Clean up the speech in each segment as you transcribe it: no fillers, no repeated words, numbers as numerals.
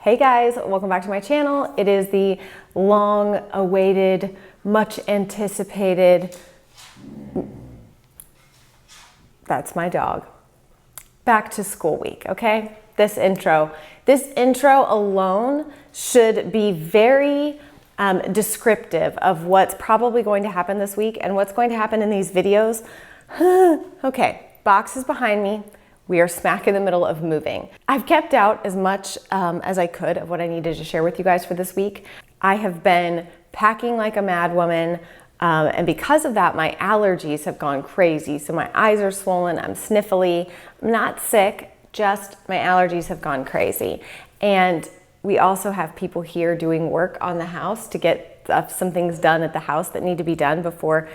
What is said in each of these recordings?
Hey guys, welcome back to my channel. It is the long-awaited, much anticipated, that's my dog, back to school week, okay? This intro alone should be very descriptive of what's probably going to happen this week and what's going to happen in these videos. Okay, box is behind me. We are smack in the middle of moving. I've kept out as much as I could of what I needed to share with you guys for this week. I have been packing like a mad woman, and because of that, my allergies have gone crazy. So my eyes are swollen, I'm sniffly, I'm not sick, just my allergies have gone crazy. And we also have people here doing work on the house to get some things done at the house that need to be done before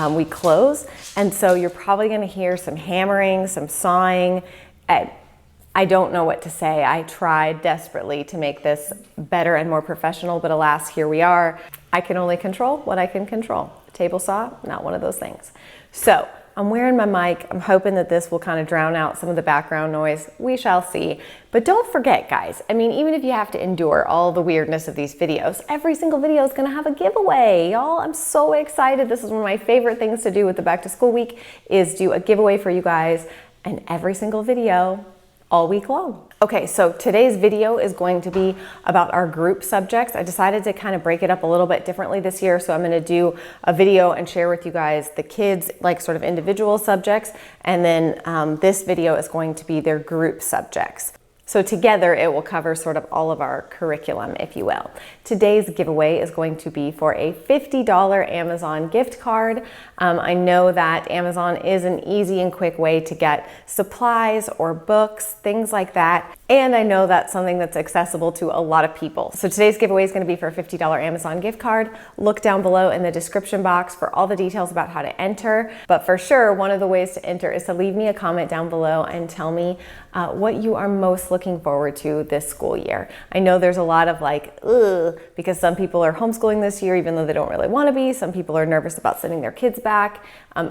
we close. And so you're probably gonna hear some hammering, some sawing. I don't know what to say. I tried desperately to make this better and more professional, but alas, here we are. I can only control what I can control. Table saw, not one of those things. So I'm wearing my mic. I'm hoping that this will kind of drown out some of the background noise. We shall see. But don't forget, guys, I mean, even if you have to endure all the weirdness of these videos, every single video is gonna have a giveaway, y'all. I'm so excited. This is one of my favorite things to do with the back to school week is do a giveaway for you guys, and every single video all week long. Okay, so today's video is going to be about our group subjects. I decided to kind of break it up a little bit differently this year, so I'm gonna do a video and share with you guys the kids, like sort of individual subjects, and then this video is going to be their group subjects. So together it will cover sort of all of our curriculum, if you will. Today's giveaway is going to be for a $50 Amazon gift card. I know that Amazon is an easy and quick way to get supplies or books, things like that. And I know that's something that's accessible to a lot of people. So today's giveaway is going to be for a $50 Amazon gift card. Look down below in the description box for all the details about how to enter. But for sure, one of the ways to enter is to leave me a comment down below and tell me what you are most looking forward to this school year. I know there's a lot of like, ugh, because some people are homeschooling this year, even though they don't really want to be. Some people are nervous about sending their kids back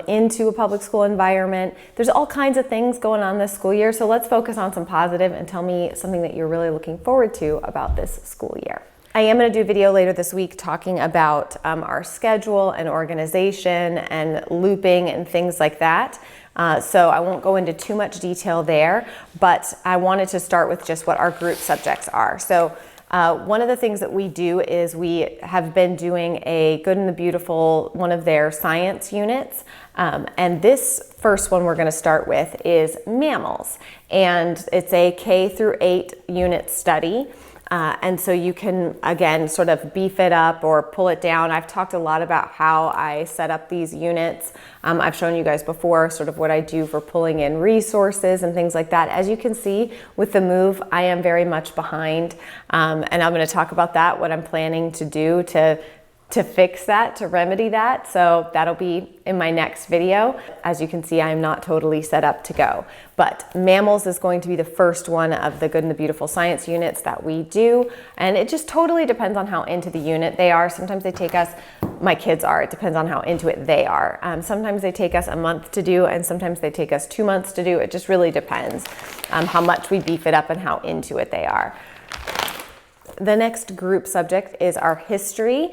into a public school environment. There's all kinds of things going on this school year. So let's focus on some positive and tell me something that you're really looking forward to about this school year. I am going to do a video later this week talking about our schedule and organization and looping and things like that. So I won't go into too much detail there, but I wanted to start with just what our group subjects are. So one of the things that we do is we have been doing a Good and the Beautiful, one of their science units. And this first one we're going to start with is mammals. And it's a K through 8 unit study. And so you can, again, sort of beef it up or pull it down. I've talked a lot about how I set up these units. I've shown you guys before sort of what I do for pulling in resources and things like that. As you can see with the move, I am very much behind. And I'm going to talk about that, what I'm planning to do to fix that, to remedy that. So that'll be in my next video. As you can see, I'm not totally set up to go. But mammals is going to be the first one of the Good and the Beautiful science units that we do. And it just totally depends on how into the unit they are. Sometimes they take us, my kids are, it depends on how into it they are. Sometimes they take us a month to do, and sometimes they take us 2 months to do. It just really depends how much we beef it up and how into it they are. The next group subject is our history.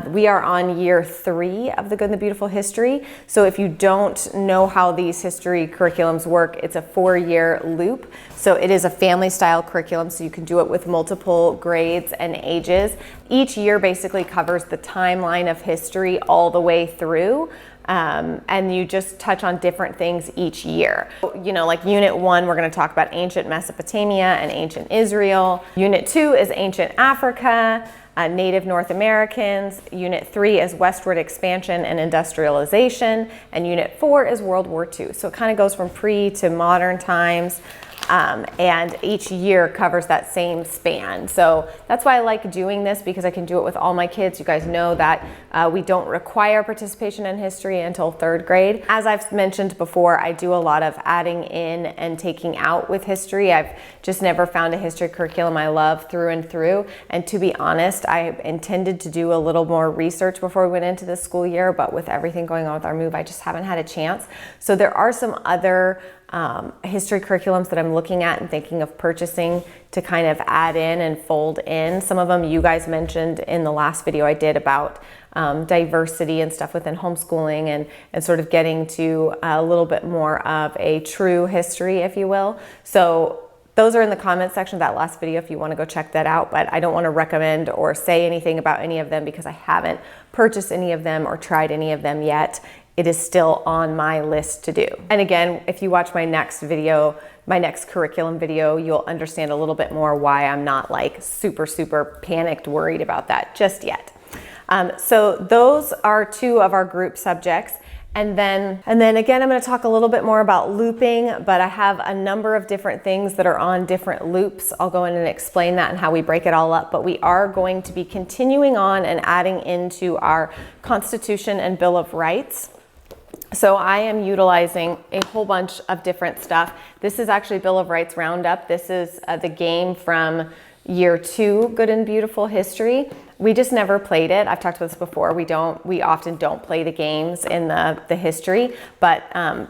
We are on year 3 of the Good and the Beautiful history. So if you don't know how these history curriculums work, it's a 4-year loop. So it is a family style curriculum, so you can do it with multiple grades and ages. Each year basically covers the timeline of history all the way through. And you just touch on different things each year. You know, like Unit 1, we're going to talk about ancient Mesopotamia and ancient Israel. Unit 2 is ancient Africa, Native North Americans. Unit 3 is westward expansion and industrialization. And Unit 4 is World War II. So it kind of goes from pre to modern times. And each year covers that same span. So that's why I like doing this, because I can do it with all my kids. You guys know that we don't require participation in history until 3rd grade. As I've mentioned before, I do a lot of adding in and taking out with history. I've just never found a history curriculum I love through and through. And to be honest, I intended to do a little more research before we went into this school year, but with everything going on with our move, I just haven't had a chance. So there are some other history curriculums that I'm looking at and thinking of purchasing to kind of add in and fold in. Some of them you guys mentioned in the last video I did about diversity and stuff within homeschooling, and sort of getting to a little bit more of a true history, if you will. So those are in the comment section of that last video if you want to go check that out, but I don't want to recommend or say anything about any of them because I haven't purchased any of them or tried any of them yet. It is still on my list to do. And again, if you watch my next video, my next curriculum video, you'll understand a little bit more why I'm not like super panicked, worried about that just yet. So those are two of our group subjects. And then again, I'm going to talk a little bit more about looping, but I have a number of different things that are on different loops. I'll go in and explain that and how we break it all up, but we are going to be continuing on and adding into our Constitution and Bill of Rights. So I am utilizing a whole bunch of different stuff. This is actually Bill of Rights Roundup. This is the game from year 2, Good and Beautiful History. We just never played it. I've talked about this before. We often don't play the games in the history, but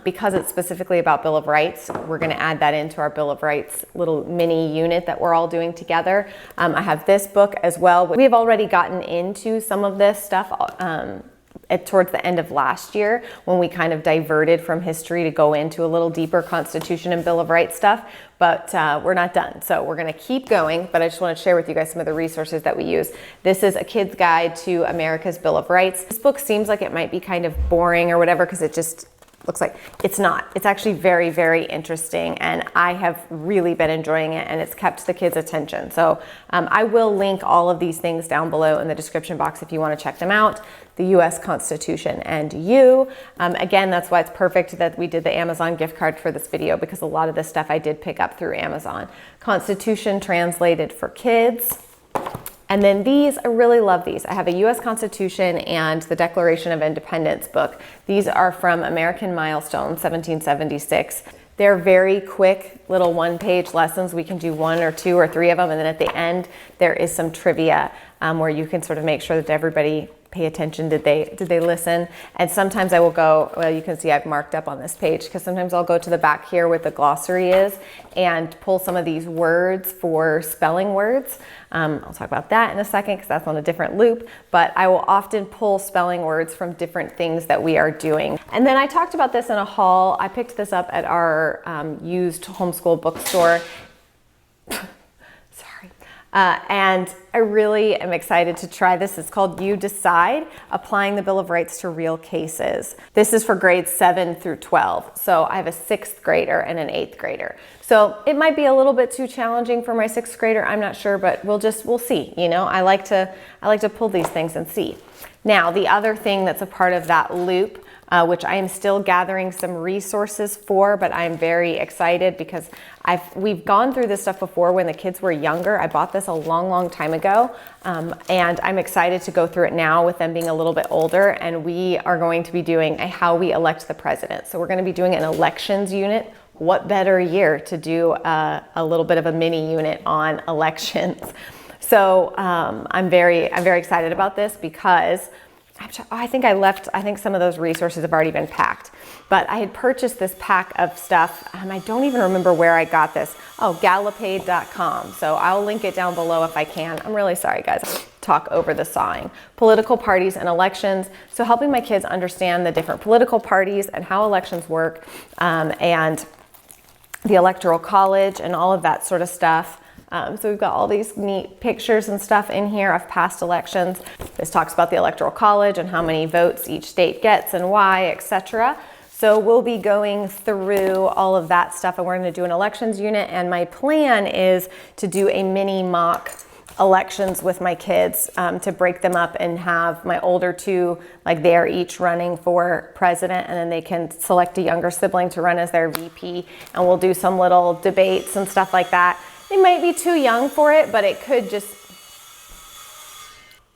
because it's specifically about Bill of Rights, we're going to add that into our Bill of Rights little mini unit that we're all doing together. I have this book as well. We've already gotten into some of this stuff towards the end of last year when we kind of diverted from history to go into a little deeper Constitution and Bill of Rights stuff, but we're not done. So we're going to keep going, but I just want to share with you guys some of the resources that we use. This is A Kid's Guide to America's Bill of Rights. This book seems like it might be kind of boring or whatever because it just looks like it's not. It's actually very interesting, and I have really been enjoying it, and it's kept the kids' attention. So I will link all of these things down below in the description box if you want to check them out. The U.S. Constitution and You. Again, that's why it's perfect that we did the Amazon gift card for this video, because a lot of this stuff I did pick up through Amazon. Constitution Translated for Kids. And then these, I really love these. I have a U.S. Constitution and the Declaration of Independence book. These are from American Milestone, 1776. They're very quick little one-page lessons. We can do 1 or 2 or 3 of them. And then at the end, there is some trivia where you can sort of make sure that everybody pay attention. Did they listen? And sometimes I will go, well, you can see I've marked up on this page because sometimes I'll go to the back here where the glossary is and pull some of these words for spelling words. I'll talk about that in a second because that's on a different loop, but I will often pull spelling words from different things that we are doing. And then I talked about this in a haul. I picked this up at our used homeschool bookstore. And I really am excited to try this. It's called You Decide, Applying the Bill of Rights to Real Cases. This is for grades 7 through 12. So I have a 6th grader and an 8th grader. So it might be a little bit too challenging for my 6th grader. I'm not sure, but we'll see. You know, I like to pull these things and see. Now, the other thing that's a part of that loop, which I am still gathering some resources for, but I'm very excited because we've gone through this stuff before when the kids were younger. I bought this a long time ago, and I'm excited to go through it now with them being a little bit older, and we are going to be doing a how we elect the president. So we're going to be doing an elections unit. What better year to do a little bit of a mini unit on elections? So I'm very excited about this because I think some of those resources have already been packed, but I had purchased this pack of stuff, and I don't even remember where I got this. Oh, Gallopade.com. So I'll link it down below if I can. I'm really sorry, guys. Talk over the sawing. Political parties and elections. So helping my kids understand the different political parties and how elections work, and the Electoral College and all of that sort of stuff. So we've got all these neat pictures and stuff in here of past elections. This talks about the Electoral College and how many votes each state gets and why, etc. So we'll be going through all of that stuff, and we're going to do an elections unit. And my plan is to do a mini mock elections with my kids, to break them up and have my older 2, like they're each running for president, and then they can select a younger sibling to run as their VP, and we'll do some little debates and stuff like that. They might be too young for it, but it could just,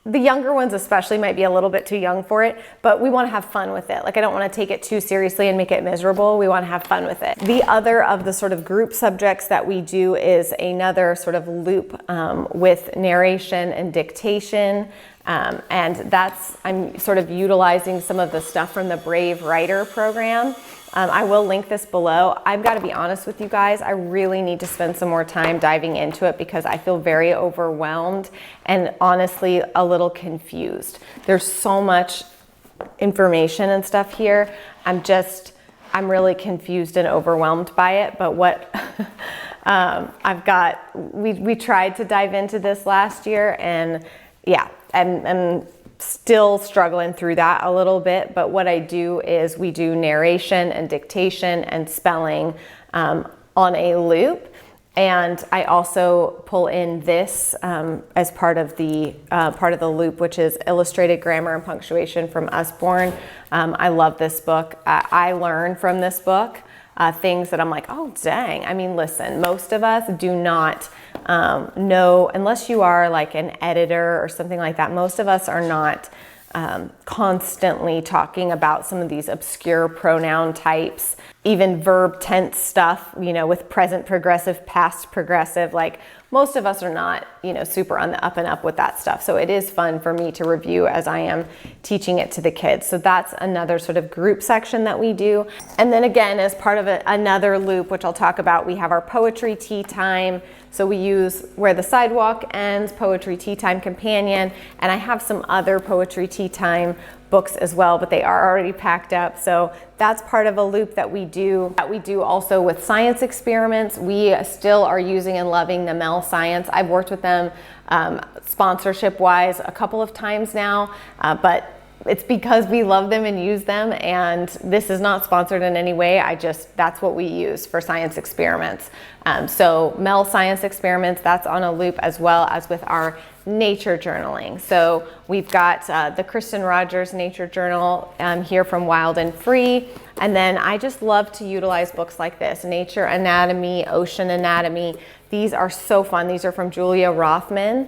the younger ones especially might be a little bit too young for it, but we want to have fun with it. Like, I don't want to take it too seriously and make it miserable. We want to have fun with it. The other of the sort of group subjects that we do is another sort of loop with narration and dictation. And I'm sort of utilizing some of the stuff from the Brave Writer program. I will link this below. I've got to be honest with you guys, I really need to spend some more time diving into it because I feel very overwhelmed and honestly a little confused. There's so much information and stuff here. I'm really confused and overwhelmed by it, but what we tried to dive into this last year, and yeah, I'm still struggling through that a little bit, but what I do is we do narration and dictation and spelling on a loop. And I also pull in this as part of the loop, which is Illustrated Grammar and Punctuation from Usborne. I love this book. I learn from this book things that I'm like, oh, dang. I mean, listen, most of us do not know, unless you are like an editor or something like that, most of us are not constantly talking about some of these obscure pronoun types, even verb tense stuff, with present progressive, past progressive, like most of us are not, super on the up and up with that stuff. So it is fun for me to review as I am teaching it to the kids. So that's another sort of group section that we do. And then again, as part of another loop, which I'll talk about, we have our poetry tea time. So we use Where the Sidewalk Ends, Poetry Tea Time Companion, and I have some other poetry tea time books as well, but they are already packed up. So that's part of a loop that we do. Also with science experiments. We still are using and loving the Mel Science. I've worked with them sponsorship-wise a couple of times now, but it's because we love them and use them, and this is not sponsored in any way. That's what we use for science experiments. So Mel Science Experiments, that's on a loop, as well as with our nature journaling. So we've got the Kristen Rogers Nature Journal here from Wild and Free. And then I just love to utilize books like this, Nature Anatomy, Ocean Anatomy. These are so fun. These are from Julia Rothman.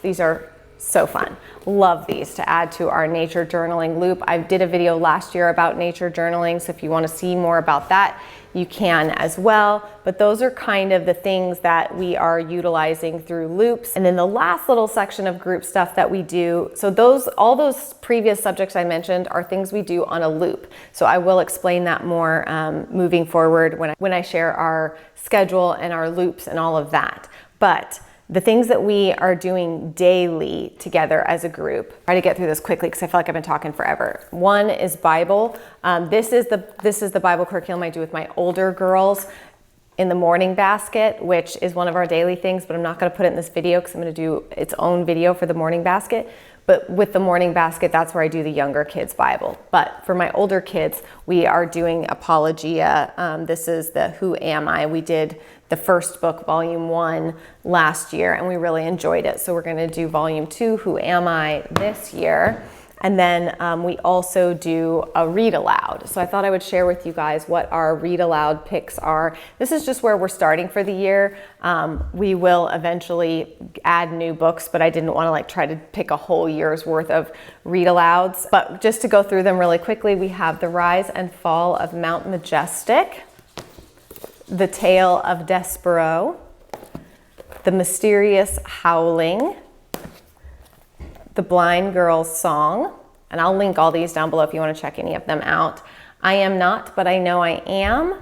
These are so fun. Love these to add to our nature journaling loop. I did a video last year about nature journaling, so if you want to see more about that, you can as well. But those are kind of the things that we are utilizing through loops. And then the last little section of group stuff that we do, so all those previous subjects I mentioned are things we do on a loop. So I will explain that more moving forward when I share our schedule and our loops and all of that. But the things that we are doing daily together as a group, try to get through this quickly because I feel like I've been talking forever. One is Bible. This is the Bible curriculum I do with my older girls in the morning basket, which is one of our daily things, but I'm not going to put it in this video because I'm going to do its own video for the morning basket. But with the morning basket, that's where I do the younger kids' Bible. But for my older kids, we are doing Apologia. This is the Who Am I? We did the first book, volume 1, last year, and we really enjoyed it. So we're going to do volume 2, Who Am I, this year. And then we also do a read aloud. So I thought I would share with you guys what our read aloud picks are. This is just where we're starting for the year. We will eventually add new books, but I didn't want to try to pick a whole year's worth of read alouds. But just to go through them really quickly, we have The Rise and Fall of Mount Majestic, The Tale of Despero, The Mysterious Howling, The Blind Girl's Song, and I'll link all these down below if you want to check any of them out. I Am Not, But I Know I Am,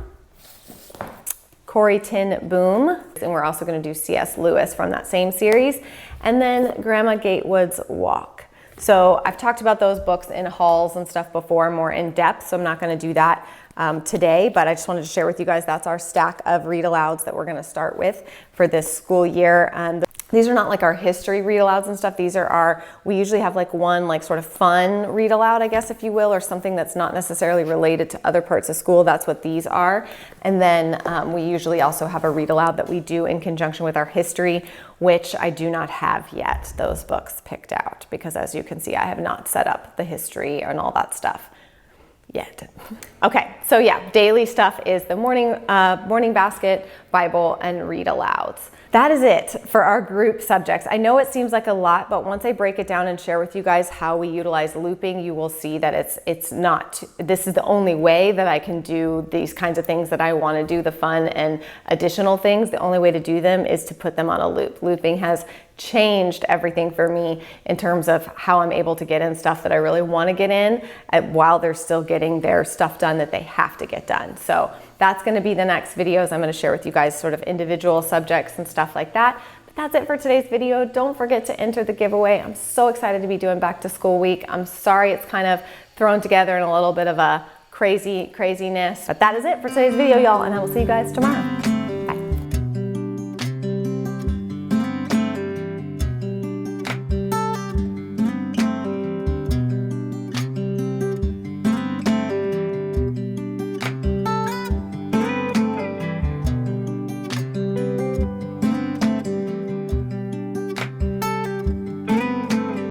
Corrie ten Boom, and we're also going to do C.S. Lewis from that same series, and then Grandma Gatewood's Walk. So I've talked about those books in hauls and stuff before, more in depth, so I'm not going to do that today, but I just wanted to share with you guys that's our stack of read alouds that we're going to start with for this school year. These are not like our history read alouds and stuff. These are we usually have one sort of fun read aloud, I guess, if you will, or something that's not necessarily related to other parts of school. That's what these are. And then we usually also have a read aloud that we do in conjunction with our history, which I do not have yet those books picked out because, as you can see, I have not set up the history and all that stuff yet. Okay, so yeah, daily stuff is the morning basket, Bible, and read alouds. that is it for our group subjects. I know it seems like a lot, but once I break it down and share with you guys how we utilize looping, you will see that it's not, this is the only way that I can do these kinds of things that I want to do, the fun and additional things. The only way to do them is to put them on a loop. Looping has changed everything for me in terms of how I'm able to get in stuff that I really want to get in while they're still getting their stuff done that they have to get done. So that's going to be the next videos. I'm going to share with you guys sort of individual subjects and stuff like that. But that's it for today's video. Don't forget to enter the giveaway. I'm so excited to be doing back to school week. I'm sorry it's kind of thrown together in a little bit of a craziness, but that is it for today's video, y'all, and I will see you guys tomorrow.